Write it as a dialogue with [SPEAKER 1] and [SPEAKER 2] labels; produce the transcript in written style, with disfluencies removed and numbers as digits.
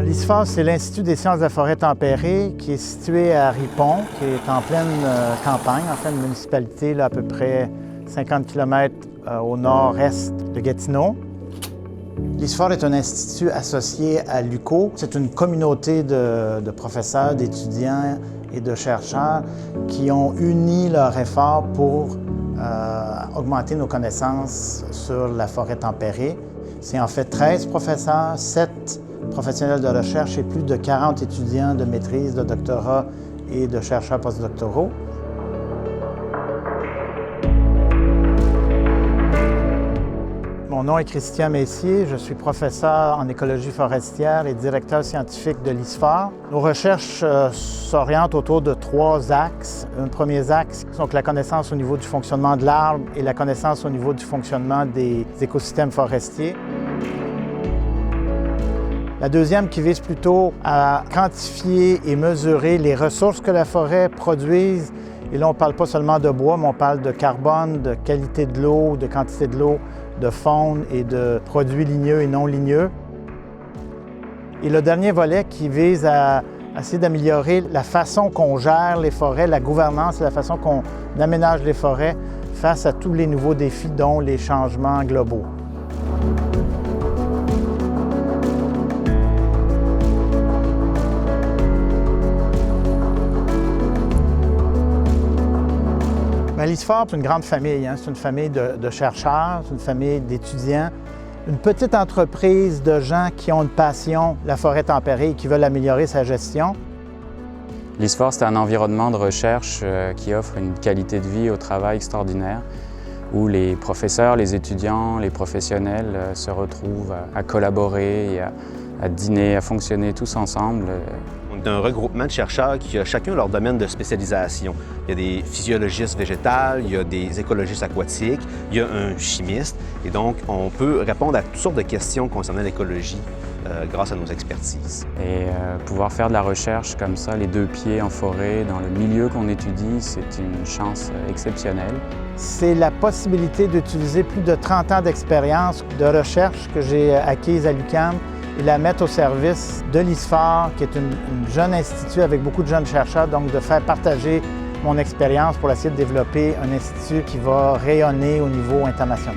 [SPEAKER 1] L'ISFOR, c'est l'Institut des sciences de la forêt tempérée qui est situé à Ripon, qui est en pleine campagne, en fait, une municipalité là, à peu près 50 km au nord-est de Gatineau. L'ISFOR est un institut associé à l'UQO. C'est une communauté de professeurs, d'étudiants et de chercheurs qui ont uni leurs efforts pour augmenter nos connaissances sur la forêt tempérée. C'est en fait 13 professeurs, 7 professionnels de recherche et plus de 40 étudiants de maîtrise, de doctorat et de chercheurs postdoctoraux. Mon nom est Christian Messier, je suis professeur en écologie forestière et directeur scientifique de l'ISFOR. Nos recherches s'orientent autour de 3 axes. Un premier axe, donc la connaissance au niveau du fonctionnement de l'arbre et la connaissance au niveau du fonctionnement des écosystèmes forestiers. La deuxième qui vise plutôt à quantifier et mesurer les ressources que la forêt produise. Et là, on ne parle pas seulement de bois, mais on parle de carbone, de qualité de l'eau, de quantité de l'eau, de faune et de produits ligneux et non ligneux. Et le dernier volet qui vise à essayer d'améliorer la façon qu'on gère les forêts, la gouvernance et la façon qu'on aménage les forêts face à tous les nouveaux défis, dont les changements globaux. L'ISFOR, c'est une grande famille. C'est une famille de chercheurs, c'est une famille d'étudiants, une petite entreprise de gens qui ont une passion, la forêt tempérée, et qui veulent améliorer sa gestion.
[SPEAKER 2] L'ISFOR, c'est un environnement de recherche qui offre une qualité de vie au travail extraordinaire, où les professeurs, les étudiants, les professionnels se retrouvent à collaborer, et à dîner, à fonctionner tous ensemble.
[SPEAKER 3] On est un regroupement de chercheurs qui ont chacun leur domaine de spécialisation. Il y a des physiologistes végétales, il y a des écologistes aquatiques, il y a un chimiste. Et donc, on peut répondre à toutes sortes de questions concernant l'écologie grâce à nos expertises.
[SPEAKER 2] Et pouvoir faire de la recherche comme ça, les 2 pieds en forêt, dans le milieu qu'on étudie, c'est une chance exceptionnelle.
[SPEAKER 1] C'est la possibilité d'utiliser plus de 30 ans d'expérience de recherche que j'ai acquise à l'UQAM et la mettre au service de l'ISFOR, qui est une jeune institut avec beaucoup de jeunes chercheurs, donc de faire partager mon expérience pour essayer de développer un institut qui va rayonner au niveau international.